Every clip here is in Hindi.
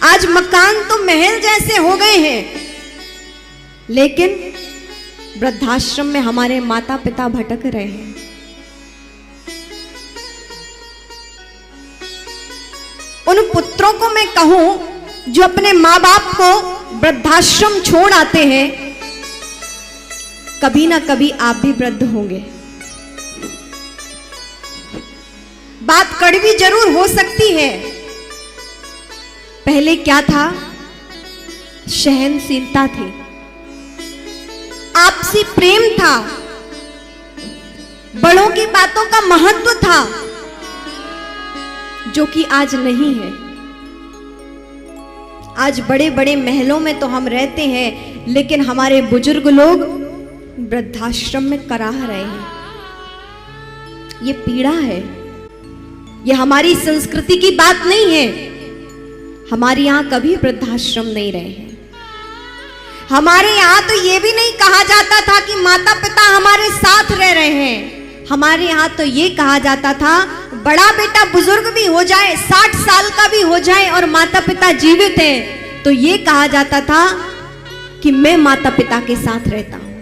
आज मकान तो महल जैसे हो गए हैं, लेकिन वृद्धाश्रम में हमारे माता पिता भटक रहे हैं। उन पुत्रों को मैं कहूं जो अपने माँ बाप को वृद्धाश्रम छोड़ आते हैं, कभी ना कभी आप भी वृद्ध होंगे। बात कड़वी जरूर हो सकती है। पहले क्या था? सहनशीलता थी, आपसी प्रेम था, बड़ों की बातों का महत्व था, जो कि आज नहीं है। आज बड़े बड़े महलों में तो हम रहते हैं, लेकिन हमारे बुजुर्ग लोग वृद्धाश्रम में कराह रहे हैं। ये पीड़ा है, ये हमारी संस्कृति की बात नहीं है। हमारे यहां कभी वृद्धाश्रम नहीं रहे हैं। हमारे यहां तो ये भी नहीं कहा जाता था कि माता पिता हमारे साथ रह रहे हैं। हमारे यहां तो ये कहा जाता था, बड़ा बेटा बुजुर्ग भी हो जाए, 60 साल का भी हो जाए और माता पिता जीवित हैं, तो ये कहा जाता था कि मैं माता पिता के साथ रहता हूं।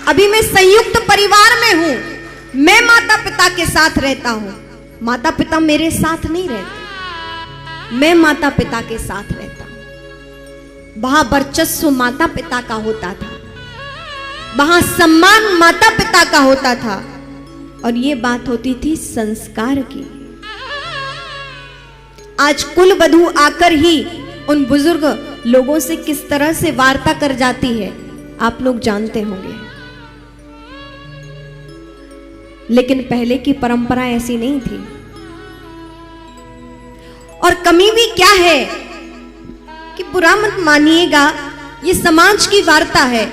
अभी मैं संयुक्त परिवार में हूं, मैं माता पिता के साथ रहता हूं। माता पिता मेरे साथ नहीं रहते, मैं माता पिता के साथ रहता हूं। वहां वर्चस्व माता पिता का होता था, वहां सम्मान माता पिता का होता था, और ये बात होती थी संस्कार की। आज कुल वधू आकर ही उन बुजुर्ग लोगों से किस तरह से वार्ता कर जाती है, आप लोग जानते होंगे। लेकिन पहले की परंपरा ऐसी नहीं थी। और कमी भी क्या है कि बुरा मत मानिएगा, ये समाज की वार्ता है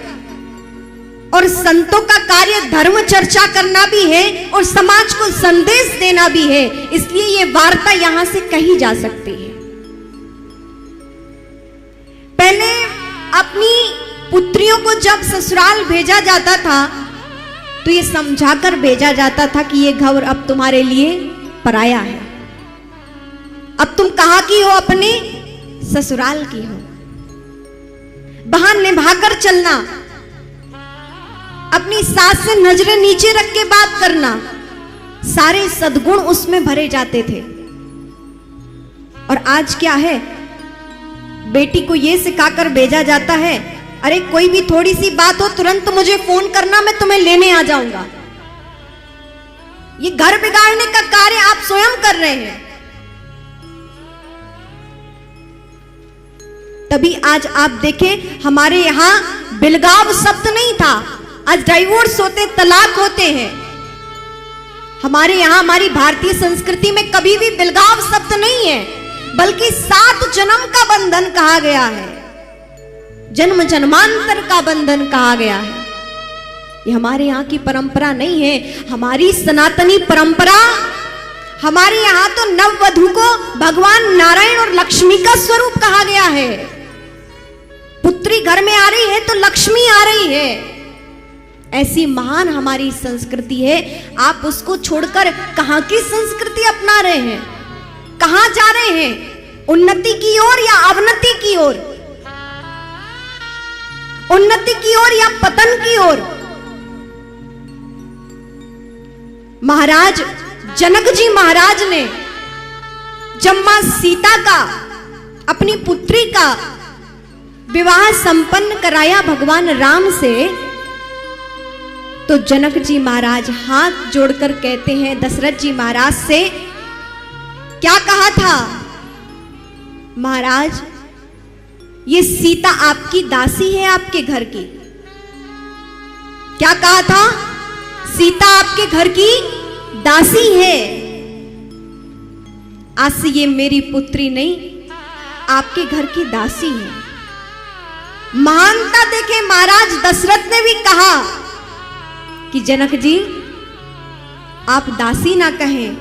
और संतों का कार्य धर्म चर्चा करना भी है और समाज को संदेश देना भी है, इसलिए ये वार्ता यहां से कही जा सकती है। पहले अपनी पुत्रियों को जब ससुराल भेजा जाता था तो ये समझाकर भेजा जाता था कि ये घर अब तुम्हारे लिए पराया है, अब तुम कहां की हो? अपने ससुराल की हो। वहां निभाकर चलना, अपनी सास से नजरें नीचे रख के बात करना, सारे सद्गुण उसमें भरे जाते थे। और आज क्या है? बेटी को यह सिखाकर भेजा जाता है, अरे कोई भी थोड़ी सी बात हो तुरंत मुझे फोन करना, मैं तुम्हें लेने आ जाऊंगा। ये घर बिगाड़ने का कार्य आप स्वयं कर रहे हैं। तभी आज आप देखें, हमारे यहां बिलगाव शब्द नहीं था, आज डाइवोर्स होते, तलाक होते हैं। हमारे यहां, हमारी भारतीय संस्कृति में कभी भी बिलगाव शब्द नहीं है, बल्कि 7 जन्म का बंधन कहा गया है, जन्म जन्मांतर का बंधन कहा गया है। ये हमारे यहाँ की परंपरा नहीं है। हमारी सनातनी परंपरा, हमारे यहाँ तो नववधू को भगवान नारायण और लक्ष्मी का स्वरूप कहा गया है। पुत्री घर में आ रही है तो लक्ष्मी आ रही है। ऐसी महान हमारी संस्कृति है, आप उसको छोड़कर कहां की संस्कृति अपना रहे हैं? कहां जा रहे हैं? उन्नति की ओर या अवनति की ओर? उन्नति की ओर या पतन की ओर? महाराज जनक जी महाराज ने जब मां सीता का, अपनी पुत्री का विवाह संपन्न कराया भगवान राम से, तो जनक जी महाराज हाथ जोड़कर कहते हैं दशरथ जी महाराज से, क्या कहा था? महाराज, ये सीता आपकी दासी है, आपके घर की। क्या कहा था? सीता आपके घर की दासी है। आज से ये मेरी पुत्री नहीं, आपके घर की दासी है। महानता देखे महाराज दशरथ ने भी कहा कि जनक जी, आप दासी ना कहें,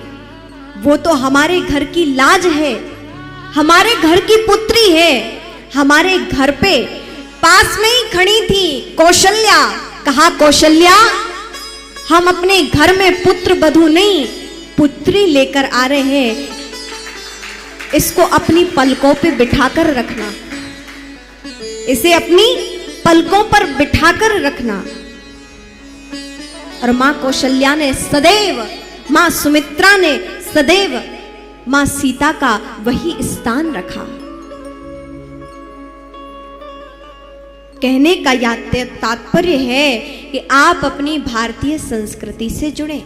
वो तो हमारे घर की लाज है, हमारे घर की पुत्री है। हमारे घर पे पास में ही खड़ी थी कौशल्या। कहा, कौशल्या, हम अपने घर में पुत्र वधू नहीं, पुत्री लेकर आ रहे हैं। इसको अपनी पलकों पे बिठाकर रखना, इसे अपनी पलकों पर बिठाकर रखना। और मां कौशल्या ने सदैव, मां सुमित्रा ने सदैव मां सीता का वही स्थान रखा। कहने का तात्पर्य है कि आप अपनी भारतीय संस्कृति से जुड़े।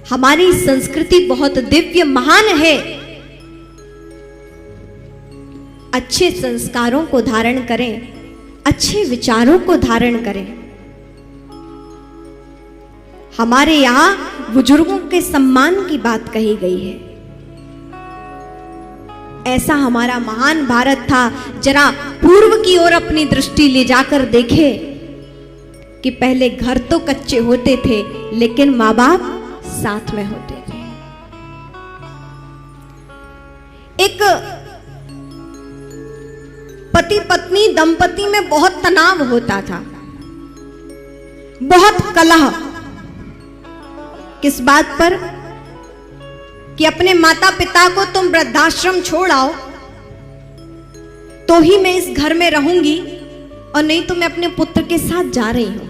हमारी संस्कृति बहुत दिव्य महान है। अच्छे संस्कारों को धारण करें, अच्छे विचारों को धारण करें। हमारे यहां बुजुर्गों के सम्मान की बात कही गई है। ऐसा हमारा महान भारत था। जरा पूर्व की ओर अपनी दृष्टि ले जाकर देखे कि पहले घर तो कच्चे होते थे, लेकिन मां बाप साथ में होते थे। एक पति पत्नी दंपति में बहुत तनाव होता था, बहुत कलह। किस बात पर? कि अपने माता पिता को तुम वृद्धाश्रम छोड़ आओ तो ही मैं इस घर में रहूंगी, और नहीं तो मैं अपने पुत्र के साथ जा रही हूं।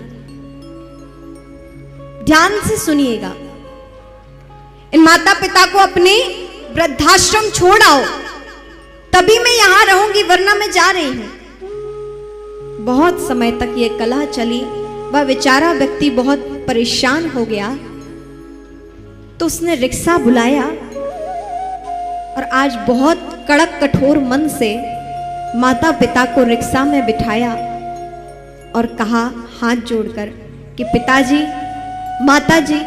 ध्यान से सुनिएगा, इन माता पिता को अपने वृद्धाश्रम छोड़ आओ तभी मैं यहां रहूंगी, वरना मैं जा रही हूं। बहुत समय तक यह कलह चली। वह बेचारा व्यक्ति बहुत परेशान हो गया, तो उसने रिक्शा बुलाया और आज बहुत कड़क कठोर मन से माता पिता को रिक्शा में बिठाया और कहा हाथ जोड़कर कि पिताजी, माताजी,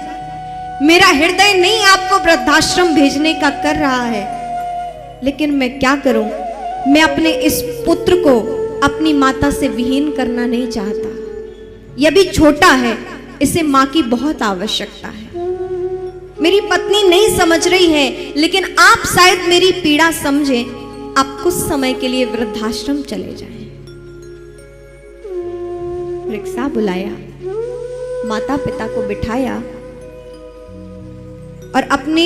मेरा हृदय नहीं आपको वृद्धाश्रम भेजने का कर रहा है, लेकिन मैं क्या करूं, मैं अपने इस पुत्र को अपनी माता से विहीन करना नहीं चाहता। यह भी छोटा है, इसे मां की बहुत आवश्यकता है। मेरी पत्नी नहीं समझ रही है, लेकिन आप शायद मेरी पीड़ा समझें। आप कुछ समय के लिए वृद्धाश्रम चले जाएं। रिक्शा बुलाया, माता पिता को बिठाया और अपने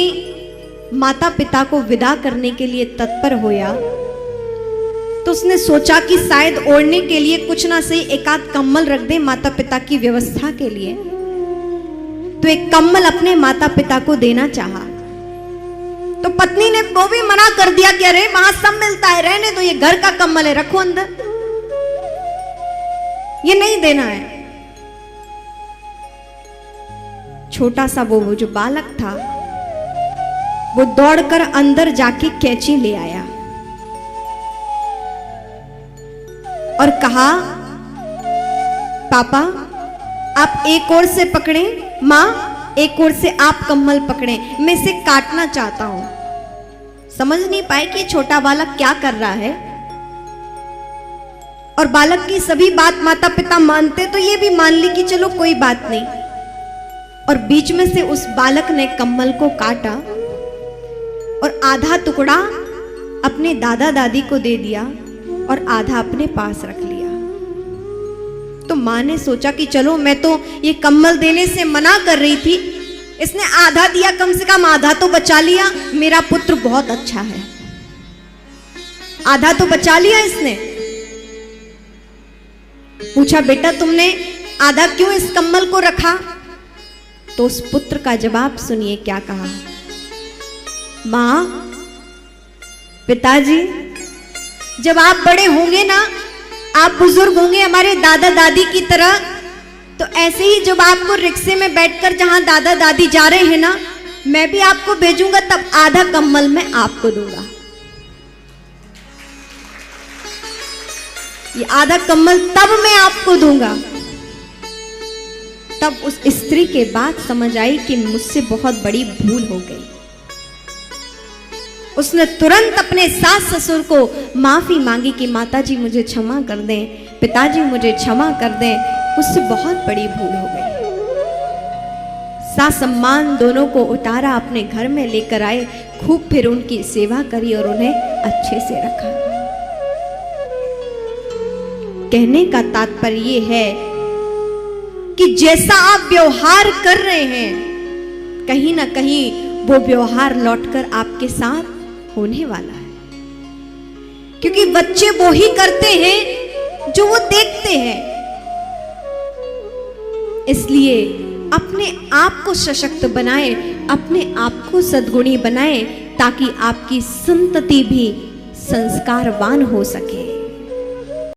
माता पिता को विदा करने के लिए तत्पर होया। तो उसने सोचा कि शायद ओढ़ने के लिए कुछ ना सही एक आध कम्बल रख दे माता पिता की व्यवस्था के लिए। तो एक कम्बल अपने माता पिता को देना चाहा, तो पत्नी ने वो भी मना कर दिया कि अरे वहां सब मिलता है, रहने दो, ये घर का कम्बल है, रखो अंदर, ये नहीं देना है। छोटा सा वो जो बालक था वो दौड़कर अंदर जाके कैंची ले आया और कहा, पापा आप एक ओर से पकड़े, मां एक ओर से आप कम्बल पकड़े, मैं इसे काटना चाहता हूं। समझ नहीं पाए कि छोटा बालक क्या कर रहा है। और बालक की सभी बात माता पिता मानते तो ये भी मान ली कि चलो कोई बात नहीं। और बीच में से उस बालक ने कम्बल को काटा और आधा टुकड़ा अपने दादा दादी को दे दिया और आधा अपने पास रख लिया। तो मां ने सोचा कि चलो, मैं तो ये कम्बल देने से मना कर रही थी, इसने आधा दिया, कम से कम आधा तो बचा लिया। मेरा पुत्र बहुत अच्छा है, आधा तो बचा लिया इसने। पूछा, बेटा तुमने आधा क्यों इस कम्बल को रखा? तो उस पुत्र का जवाब सुनिए क्या कहा। मां, पिताजी, जब आप बड़े होंगे ना, आप बुजुर्ग होंगे हमारे दादा दादी की तरह, तो ऐसे ही जब आपको रिक्शे में बैठकर जहां दादा दादी जा रहे हैं ना, मैं भी आपको भेजूंगा, तब आधा कम्बल मैं आपको दूंगा। ये आधा कम्बल तब मैं आपको दूंगा। तब उस स्त्री के बात समझ आई कि मुझसे बहुत बड़ी भूल हो गई। उसने तुरंत अपने सास ससुर को माफी मांगी कि माताजी मुझे क्षमा कर दें, पिताजी मुझे क्षमा कर दें, मुझसे बहुत बड़ी भूल हो गई। सास सम्मान दोनों को उतारा, अपने घर में लेकर आए, खूब फिर उनकी सेवा करी और उन्हें अच्छे से रखा। कहने का तात्पर्य ये है कि जैसा आप व्यवहार कर रहे हैं, कहीं ना कहीं वो व्यवहार लौटकर आपके साथ होने वाला है। क्योंकि बच्चे वो ही करते हैं जो वो देखते हैं। इसलिए अपने आप को सशक्त बनाएं, अपने आप को सद्गुणी बनाएं, ताकि आपकी संतति भी संस्कारवान हो सके।